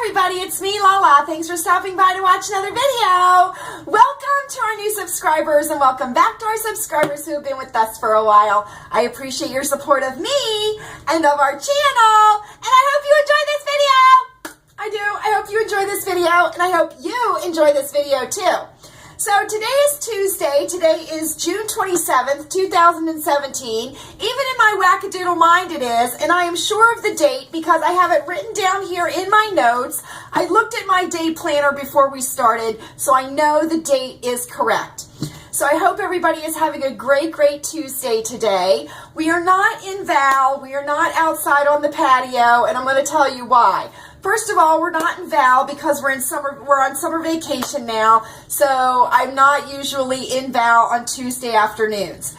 everybody, it's me, Lala. Thanks for stopping by to watch another video. Welcome to our new subscribers and welcome back to our subscribers who have been with us for a while. I appreciate your support of me and of our channel, and I hope you enjoy this video. I do. I hope you enjoy this video, and I hope you enjoy this video too. So today is Tuesday. Today is June 27th, 2017. Even in my wackadoodle mind it is, and I am sure of the date because I have it written down here in my notes. I looked at my day planner before we started, so I know the date is correct. So I hope everybody is having a great Tuesday today. We are not in Val. We are not outside on the patio, and I'm going to tell you why. First of all, we're not in Val because we're on summer vacation now, so I'm not usually in Val on Tuesday afternoons.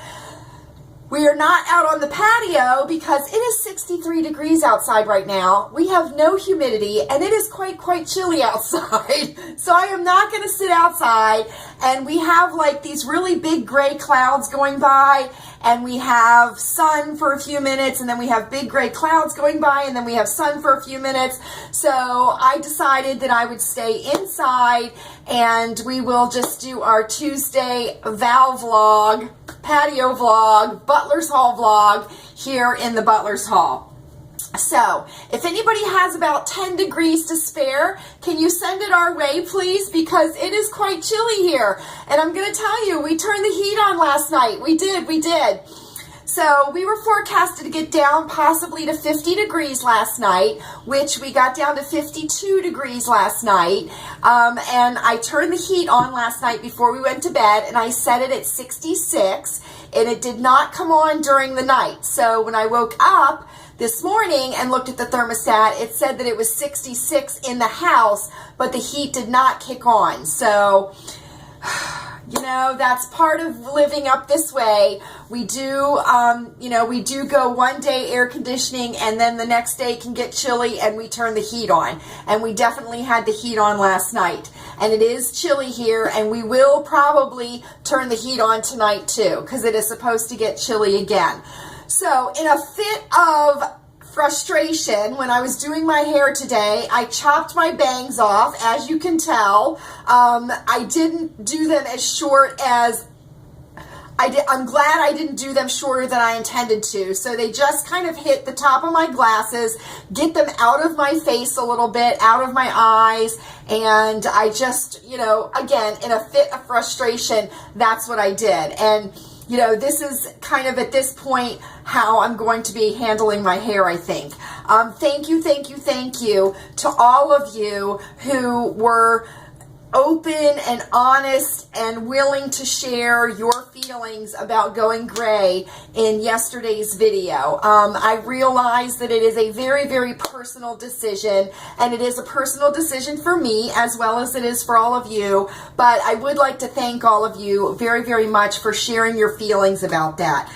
We are not out on the patio because it is 63 degrees outside right now. We have no humidity and it is quite chilly outside. So I am not going to sit outside, and we have like these really big gray clouds going by, and we have sun for a few minutes, and then we have big gray clouds going by, and then we have sun for a few minutes. So I decided that I would stay inside and we will just do our Tuesday Val vlog, patio vlog, Butler's Hall vlog here in the Butler's Hall. So if anybody has about 10 degrees to spare, can you send it our way, please? Because it is quite chilly here. And I'm going to tell you, we turned the heat on last night. We did. So we were forecasted to get down possibly to 50 degrees last night, which we got down to 52 degrees last night. And I turned the heat on last night before we went to bed, and I set it at 66, and it did not come on during the night. So when I woke up this morning and looked at the thermostat, it said that it was 66 in the house, but the heat did not kick on. So, you know, that's part of living up this way. We do, we do go one day air conditioning, and then the next day can get chilly and we turn the heat on. And we definitely had the heat on last night. And it is chilly here, and we will probably turn the heat on tonight too, because it is supposed to get chilly again. So in a fit of frustration, when I was doing my hair today, I chopped my bangs off, as you can tell. I didn't do them as short as I did. I'm glad I didn't do them shorter than I intended to. So they just kind of hit the top of my glasses, get them out of my face a little bit, out of my eyes, and I just, again, in a fit of frustration, that's what I did. And this is kind of at this point how I'm going to be handling my hair, I think. Thank you to all of you who were open and honest and willing to share your feelings about going gray in yesterday's video. I realize that it is a very personal decision, and it is a personal decision for me as well as it is for all of you, but I would like to thank all of you very much for sharing your feelings about that.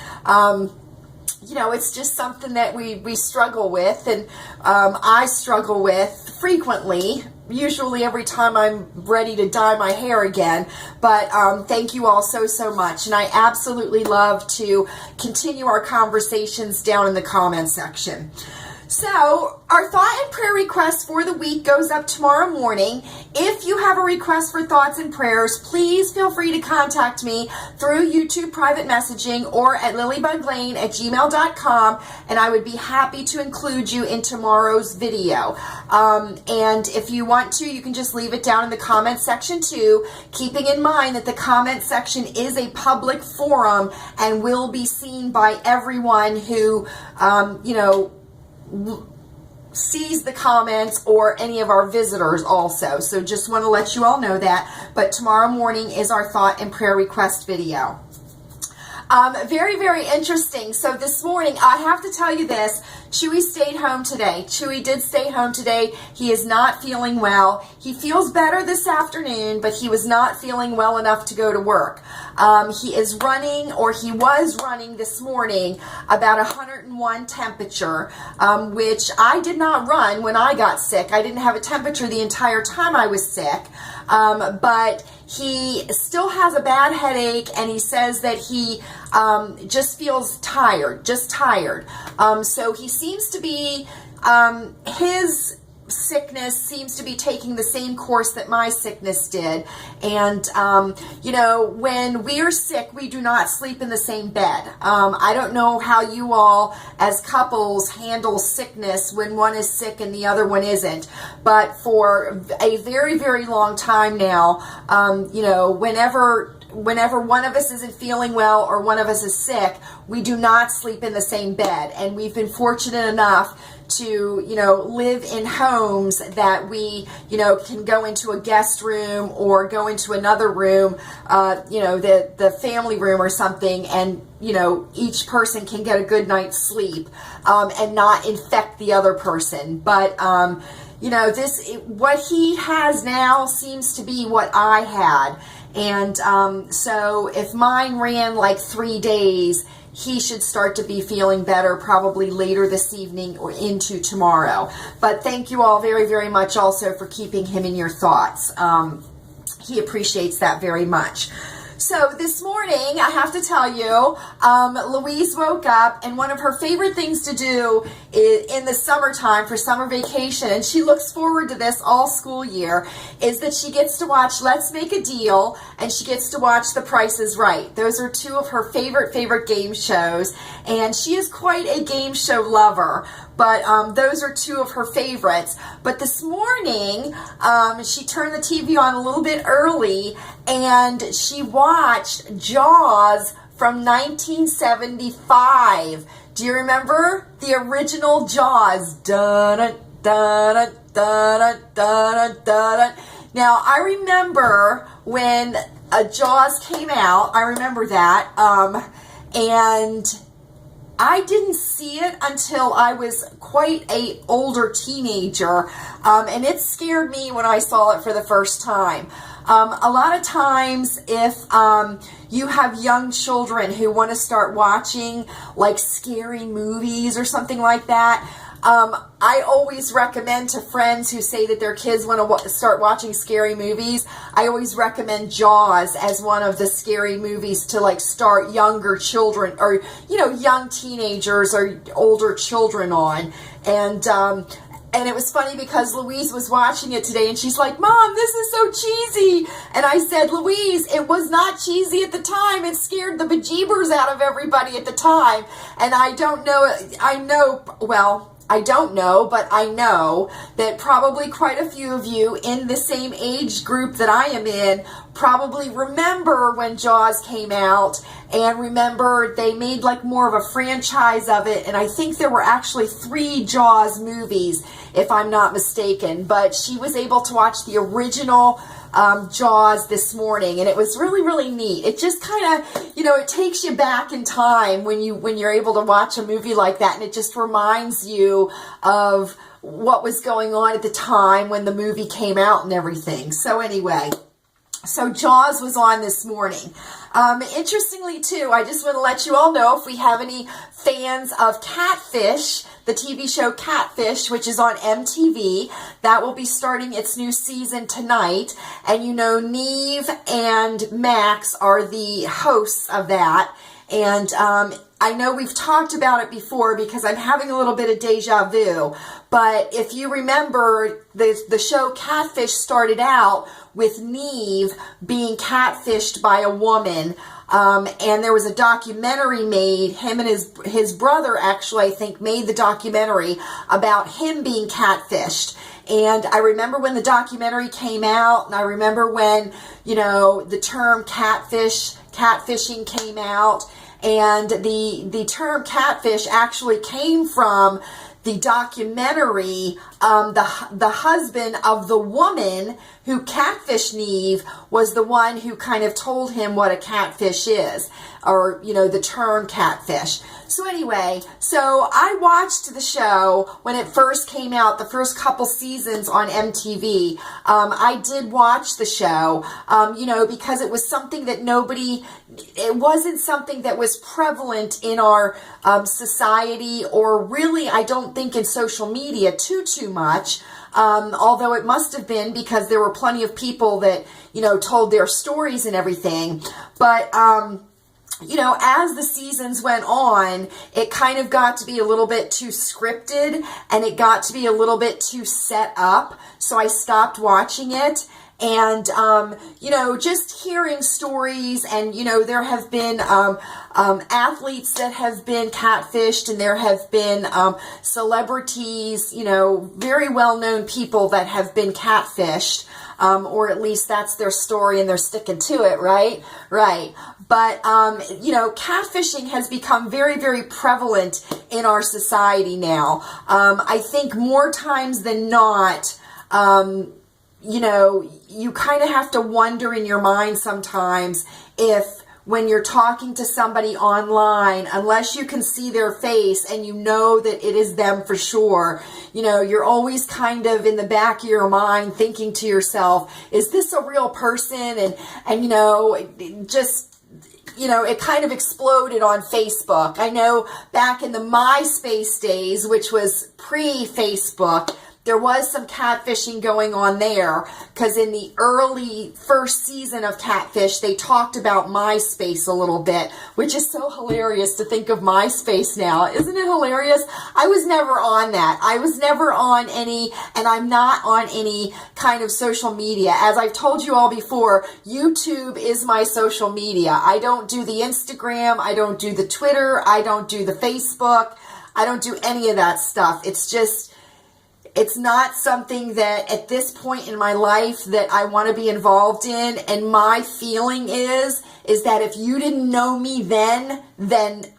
It's just something that we struggle with, and I struggle with frequently, usually every time I'm ready to dye my hair again. But thank you all so much, and I absolutely love to continue our conversations down in the comment section. So our thought and prayer request for the week goes up tomorrow morning. If you have a request for thoughts and prayers, please feel free to contact me through YouTube private messaging or at lilleybugglane@gmail.com, and I would be happy to include you in tomorrow's video. And if you want to, you can just leave it down in the comment section too, keeping in mind that the comment section is a public forum and will be seen by everyone who, sees the comments, or any of our visitors also. So just want to let you all know that. But tomorrow morning is our thought and prayer request video. Very interesting. So this morning, I have to tell you this, Chewy stayed home today. Chewy did stay home today. He is not feeling well. He feels better this afternoon, but he was not feeling well enough to go to work. He is running, or he was running this morning, about 101 temperature, which I did not run when I got sick. I didn't have a temperature the entire time I was sick. But he still has a bad headache, and he says that he just feels tired, So he seems to be, his sickness seems to be taking the same course that my sickness did. And, when we are sick, we do not sleep in the same bed. I don't know how you all as couples handle sickness when one is sick and the other one isn't. But for a very, very long time now, whenever one of us isn't feeling well or one of us is sick, we do not sleep in the same bed. And we've been fortunate enough to, live in homes that we, can go into a guest room or go into another room, the family room or something, and, each person can get a good night's sleep, and not infect the other person. But, what he has now seems to be what I had. And so if mine ran like 3 days, he should start to be feeling better probably later this evening or into tomorrow. But thank you all very, very much also for keeping him in your thoughts. He appreciates that very much. So this morning, I have to tell you, Louise woke up, and one of her favorite things to do in the summertime for summer vacation, and she looks forward to this all school year, is that she gets to watch Let's Make a Deal, and she gets to watch The Price is Right. Those are two of her favorite game shows, and she is quite a game show lover. But those are two of her favorites. But this morning, she turned the TV on a little bit early, and she watched Jaws from 1975. Do you remember the original Jaws? Dun, dun, dun, dun, dun, dun. Now, I remember when Jaws came out. I remember that. And I didn't see it until I was quite a older teenager, and it scared me when I saw it for the first time. A lot of times, if you have young children who want to start watching like scary movies or something like that, I always recommend to friends who say that their kids want to start watching scary movies, I always recommend Jaws as one of the scary movies to like start younger children or, young teenagers or older children on. And it was funny because Louise was watching it today and she's like, "Mom, this is so cheesy." And I said, "Louise, it was not cheesy at the time. It scared the bejeebers out of everybody at the time." And I don't know but I know that probably quite a few of you in the same age group that I am in probably remember when Jaws came out, and remember they made like more of a franchise of it, and I think there were actually 3 Jaws movies, if I'm not mistaken. But she was able to watch the original Jaws this morning, and it was really, really neat. It just kind of, it takes you back in time when you're able to watch a movie like that, and it just reminds you of what was going on at the time when the movie came out and everything. So anyway, so Jaws was on this morning. Interestingly, too, I just want to let you all know if we have any fans of Catfish, the TV show Catfish, which is on MTV, that will be starting its new season tonight. And Neve and Max are the hosts of that. And I know we've talked about it before because I'm having a little bit of deja vu. But if you remember, the show Catfish started out with Neve being catfished by a woman. And there was a documentary made. Him and his brother, actually, I think, made the documentary about him being catfished. And I remember when the documentary came out, and I remember when, the term catfishing came out. And the term catfish actually came from the documentary. The husband of the woman who catfished Neve was the one who kind of told him what a catfish is, or, the term catfish. So anyway, so I watched the show when it first came out, the first couple seasons on MTV. I did watch the show, because it was something that it wasn't something that was prevalent in our society, or really, I don't think in social media too much. Although it must have been, because there were plenty of people that, told their stories and everything. But, you know, as the seasons went on, it kind of got to be a little bit too scripted, and it got to be a little bit too set up. So I stopped watching it. And, you know, just hearing stories, and, you know, there have been athletes that have been catfished, and there have been celebrities, you know, very well-known people that have been catfished, or at least that's their story and they're sticking to it, right? Right. But, you know, catfishing has become very, very prevalent in our society now. I think more times than not, you know, you kind of have to wonder in your mind sometimes if when you're talking to somebody online, unless you can see their face and you know that it is them for sure, you know, you're always kind of in the back of your mind thinking to yourself, is this a real person? And you know, just, you know, it kind of exploded on Facebook. I know back in the MySpace days, which was pre-Facebook, there was some catfishing going on there, because in the early first season of Catfish, they talked about MySpace a little bit, which is so hilarious to think of MySpace now. Isn't it hilarious? I was never on that. I was never on any, and I'm not on any kind of social media. As I've told you all before, YouTube is my social media. I don't do the Instagram. I don't do the Twitter. I don't do the Facebook. I don't do any of that stuff. It's just, it's not something that at this point in my life that I want to be involved in. And my feeling is that if you didn't know me then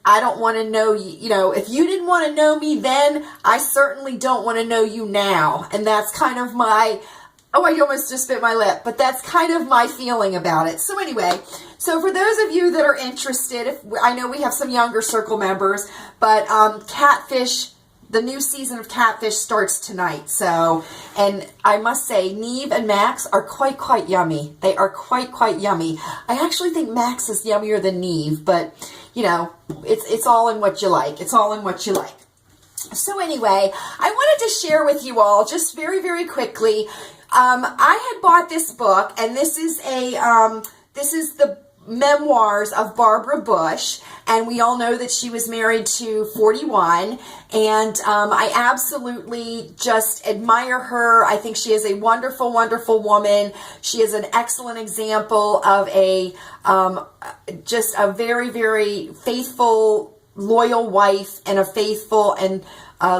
I don't want to know you. You know, if you didn't want to know me then, I certainly don't want to know you now. And that's kind of my, oh, I almost just bit my lip, but that's kind of my feeling about it. So anyway, so for those of you that are interested, I know we have some younger circle members, but Catfish, the new season of Catfish starts tonight. So, and I must say, Neve and Max are quite yummy. They are quite yummy. I actually think Max is yummier than Neve, but, you know, it's all in what you like. It's all in what you like. So anyway, I wanted to share with you all, just very quickly, I had bought this book, and this is the memoirs of Barbara Bush, and we all know that she was married to 41, and I absolutely just admire her. I think she is a wonderful woman. She is an excellent example of a just a very faithful, loyal wife, and a faithful and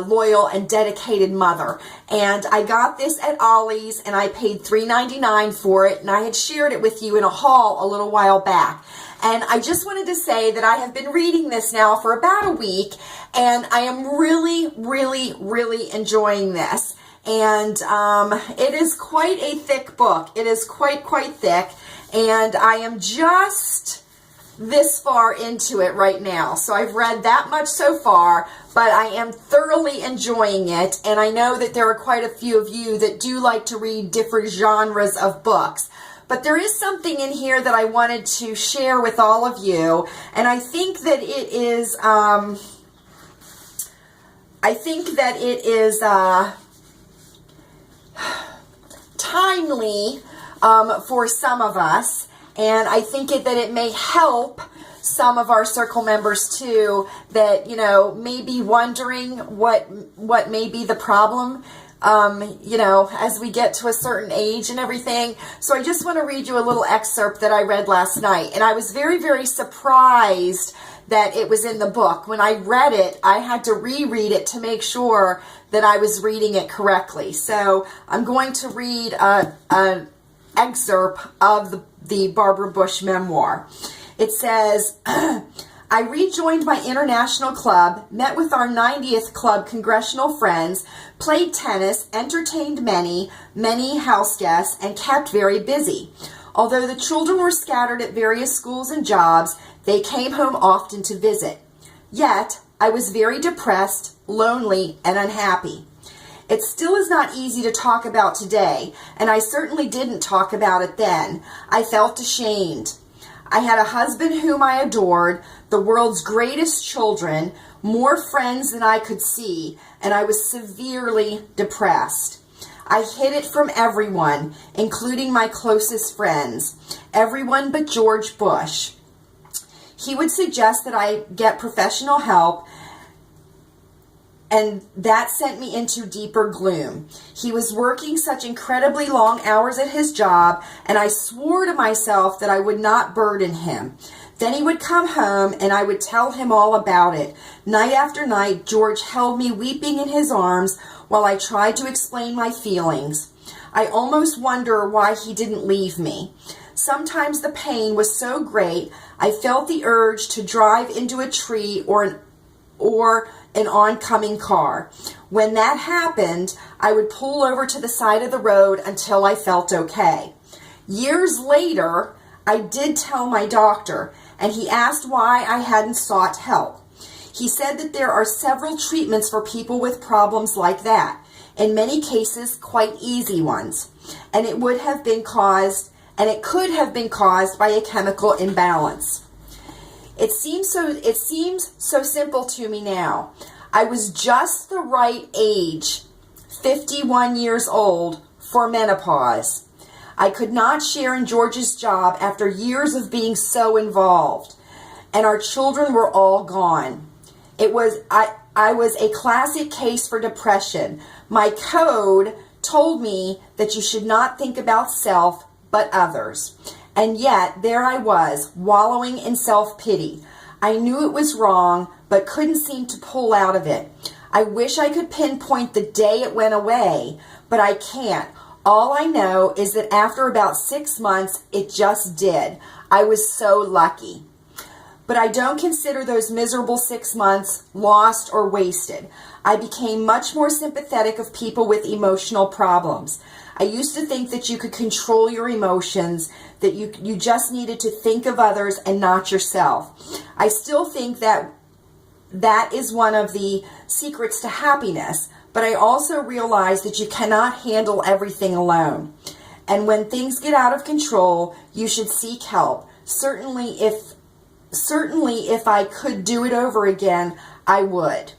loyal and dedicated mother. And I got this at Ollie's, and I paid $3.99 for it, and I had shared it with you in a haul a little while back. And I just wanted to say that I have been reading this now for about a week, and I am really enjoying this. And it is quite a thick book. It is quite thick, and I am just this far into it right now. So I've read that much so far, but I am thoroughly enjoying it. And I know that there are quite a few of you that do like to read different genres of books. But there is something in here that I wanted to share with all of you. And I think that it is, timely for some of us. And I think that it may help some of our circle members too, that, you know, may be wondering what may be the problem, you know, as we get to a certain age and everything. So I just want to read you a little excerpt that I read last night. And I was very surprised that it was in the book. When I read it, I had to reread it to make sure that I was reading it correctly. So I'm going to read an excerpt of the Barbara Bush memoir. It says, I rejoined my international club, met with our 90th club congressional friends, played tennis, entertained many house guests, and kept very busy. Although the children were scattered at various schools and jobs, they came home often to visit. Yet, I was very depressed, lonely, and unhappy. It still is not easy to talk about today, and I certainly didn't talk about it then. I felt ashamed. I had a husband whom I adored, the world's greatest children, more friends than I could see, and I was severely depressed. I hid it from everyone, including my closest friends, everyone but George Bush. he would suggest that I get professional help, and that sent me into deeper gloom. He was working such incredibly long hours at his job, and I swore to myself that I would not burden him. Then he would come home, and I would tell him all about it. Night after night, George held me weeping in his arms while I tried to explain my feelings. I almost wonder why he didn't leave me. Sometimes the pain was so great, I felt the urge to drive into a tree or an oncoming car. When that happened, I would pull over to the side of the road until I felt okay. Years later, I did tell my doctor, and he asked why I hadn't sought help. He said that there are several treatments for people with problems like that, in many cases quite easy ones, and it could have been caused by a chemical imbalance. It seems so simple to me now. I was just the right age, 51 years old, for menopause. I could not share in George's job after years of being so involved, and our children were all gone. I was a classic case for depression. My code told me that you should not think about self, but others. And yet, there I was, wallowing in self-pity. I knew it was wrong, but couldn't seem to pull out of it. I wish I could pinpoint the day it went away, but I can't. All I know is that after about 6 months, it just did. I was so lucky. But I don't consider those miserable 6 months lost or wasted. I became much more sympathetic of people with emotional problems. I used to think that you could control your emotions, that you just needed to think of others and not yourself. I still think that is one of the secrets to happiness, but I also realize that you cannot handle everything alone. And when things get out of control, you should seek help. Certainly if I could do it over again, I would.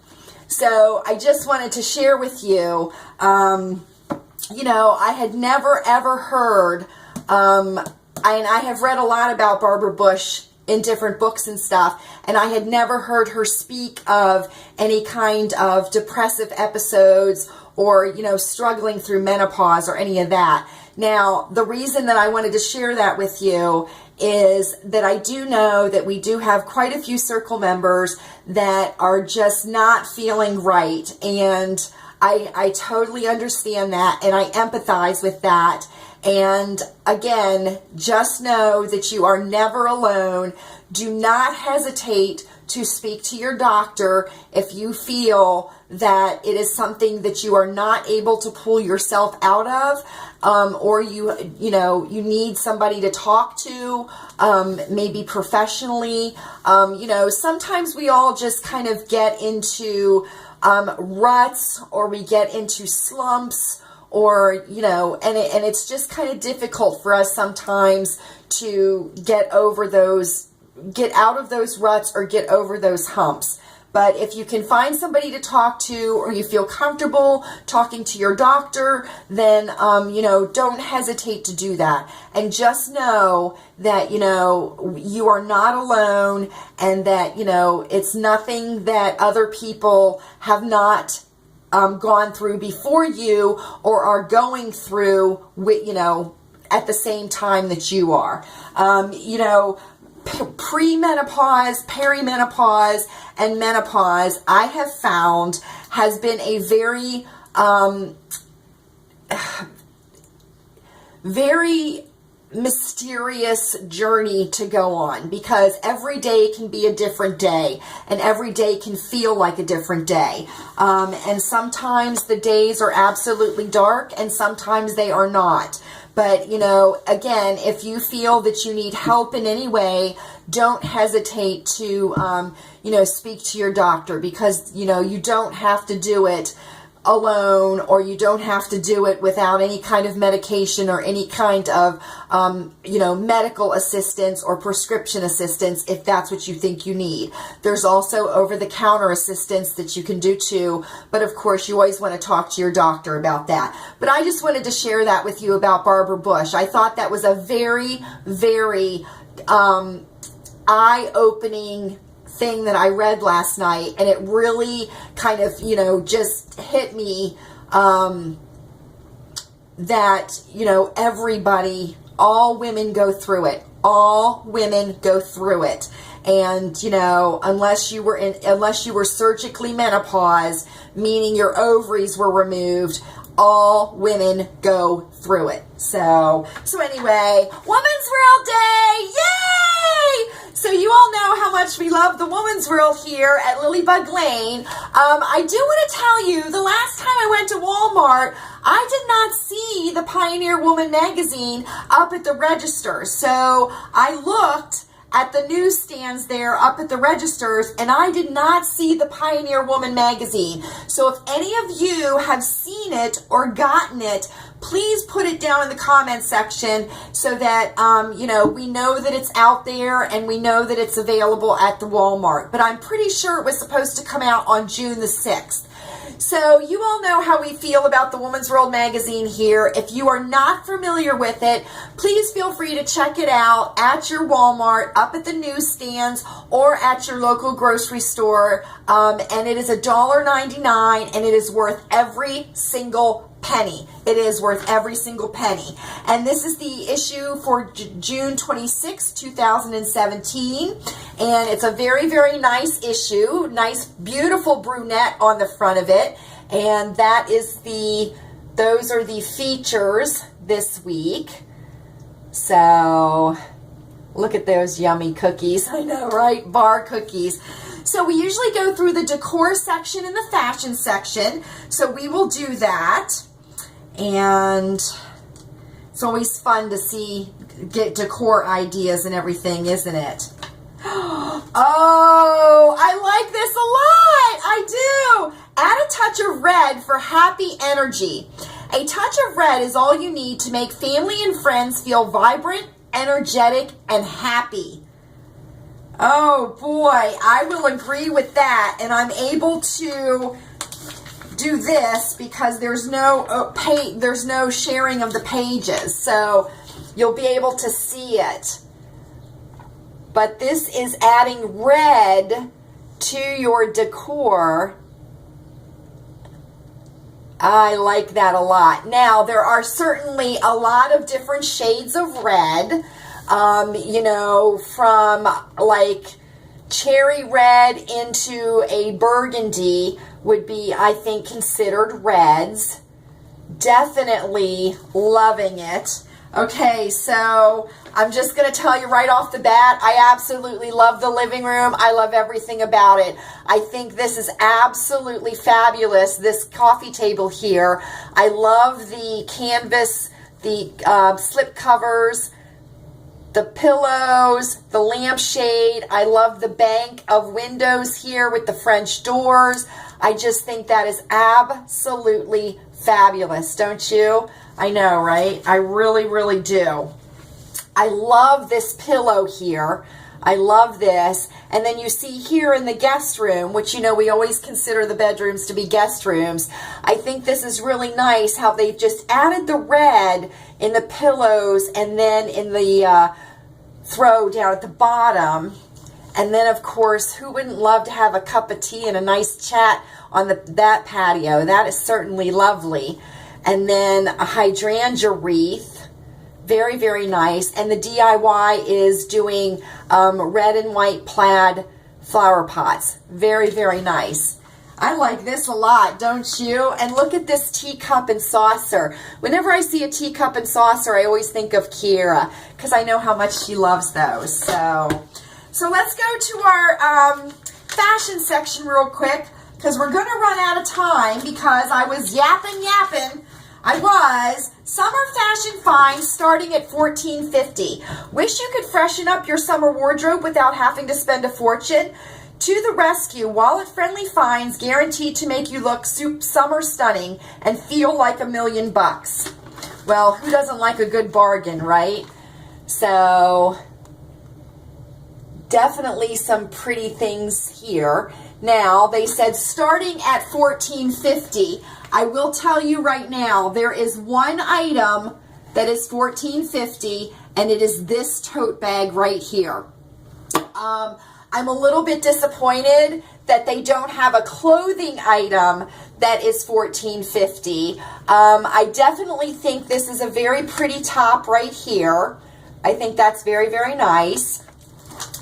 So I just wanted to share with you, I had never ever heard, and I have read a lot about Barbara Bush in different books and stuff, and I had never heard her speak of any kind of depressive episodes or, struggling through menopause or any of that. Now, the reason that I wanted to share that with you is that I do know that we do have quite a few circle members that are just not feeling right, and I totally understand that, and I empathize with that. And again, just know that you are never alone. Do not hesitate to speak to your doctor if you feel that it is something that you are not able to pull yourself out of, or you need somebody to talk to, maybe professionally. Sometimes we all just kind of get into ruts, or we get into slumps, or, and it's just kind of difficult for us sometimes to get out of those ruts or get over those humps. But if you can find somebody to talk to, or you feel comfortable talking to your doctor, then, don't hesitate to do that. And just know that, you are not alone, and that, it's nothing that other people have not gone through before you, or are going through with, at the same time that you are. Premenopause, perimenopause, and menopause, I have found, has been a very, very mysterious journey to go on, because every day can be a different day, and every day can feel like a different day. And sometimes the days are absolutely dark, and sometimes they are not. But, again, if you feel that you need help in any way, don't hesitate to, speak to your doctor, because, you don't have to do it alone, or you don't have to do it without any kind of medication or any kind of, medical assistance or prescription assistance, if that's what you think you need. There's also over-the-counter assistance that you can do too, but of course you always want to talk to your doctor about that. But I just wanted to share that with you about Barbara Bush. I thought that was a very, very eye-opening thing that I read last night, and it really kind of, you know, just hit me that, you know, everybody, all women go through it. All women go through it. And, you know, unless you were surgically menopause, meaning your ovaries were removed, all women go through it. So anyway, Women's World Day! Yay! So you all know how much we love the Women's World here at Lilleybugglane. I do want to tell you, the last time I went to Walmart, I did not see the Pioneer Woman magazine up at the register. So I looked at the newsstands there up at the registers, and I did not see the Pioneer Woman magazine. So if any of you have seen it or gotten it, please put it down in the comment section so that, you know, we know that it's out there and we know that it's available at the Walmart. But I'm pretty sure it was supposed to come out on June the 6th. So you all know how we feel about the Women's World magazine here. If you are not familiar with it, please feel free to check it out at your Walmart, up at the newsstands, or at your local grocery store. And it is $1.99, and it is worth every single penny. It is worth every single penny. And this is the issue for June 26, 2017. And it's a very, very nice issue. Nice, beautiful brunette on the front of it. And that is those are the features this week. So look at those yummy cookies. I know, right? Bar cookies. So we usually go through the decor section and the fashion section. So we will do that. And it's always fun to get decor ideas and everything, isn't it? Oh, I like this a lot. I do. Add a touch of red for happy energy. A touch of red is all you need to make family and friends feel vibrant, energetic, and happy. Oh boy, I will agree with that. And I'm able to do this because there's no sharing of the pages, so you'll be able to see it. But this is adding red to your decor. I like that a lot. Now, there are certainly a lot of different shades of red, you know, from like cherry red into a burgundy would be, I think, considered reds. Definitely loving it. Okay, so I'm just going to tell you right off the bat, I absolutely love the living room. I love everything about it. I think this is absolutely fabulous, this coffee table here. I love the canvas, the slip covers, the pillows, the lampshade. I love the bank of windows here with the French doors. I just think that is absolutely fabulous, don't you? I know, right? I really, really do. I love this pillow here. I love this. And then you see here in the guest room, which, you know, we always consider the bedrooms to be guest rooms. I think this is really nice how they've just added the red in the pillows and then in the throw down at the bottom. And then, of course, who wouldn't love to have a cup of tea and a nice chat on that patio? That is certainly lovely. And then a hydrangea wreath. Very, very nice. And the DIY is doing red and white plaid flower pots. Very, very nice. I like this a lot, don't you? And look at this teacup and saucer. Whenever I see a teacup and saucer, I always think of Kiera because I know how much she loves those. So let's go to our fashion section real quick because we're going to run out of time because I was yapping. I was. Summer fashion finds starting at $14.50. Wish you could freshen up your summer wardrobe without having to spend a fortune? To the rescue, wallet-friendly finds guaranteed to make you look summer stunning and feel like $1,000,000. Well, who doesn't like a good bargain, right? So definitely some pretty things here. Now, they said starting at $14.50. I will tell you right now, there is one item that is $14.50, and it is this tote bag right here. I'm a little bit disappointed that they don't have a clothing item that is $14.50. I definitely think this is a very pretty top right here. I think that's very, very nice.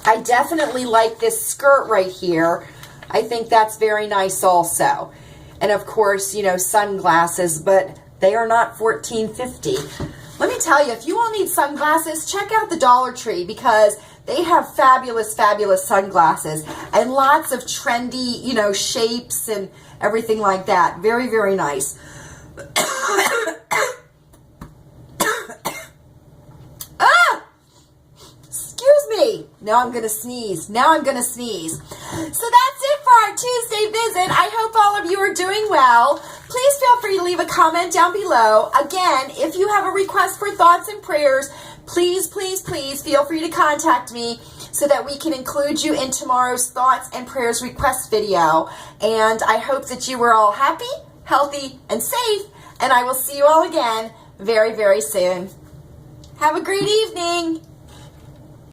I definitely like this skirt right here. I think that's very nice also. And of course, you know, sunglasses, but they are not $14.50. Let me tell you, if you all need sunglasses, check out the Dollar Tree because they have fabulous, fabulous sunglasses and lots of trendy, you know, shapes and everything like that. Very, very nice. Now I'm going to sneeze. Now I'm going to sneeze. So that's it for our Tuesday visit. I hope all of you are doing well. Please feel free to leave a comment down below. Again, if you have a request for thoughts and prayers, please, please, please feel free to contact me so that we can include you in tomorrow's thoughts and prayers request video. And I hope that you were all happy, healthy, and safe. And I will see you all again very, very soon. Have a great evening.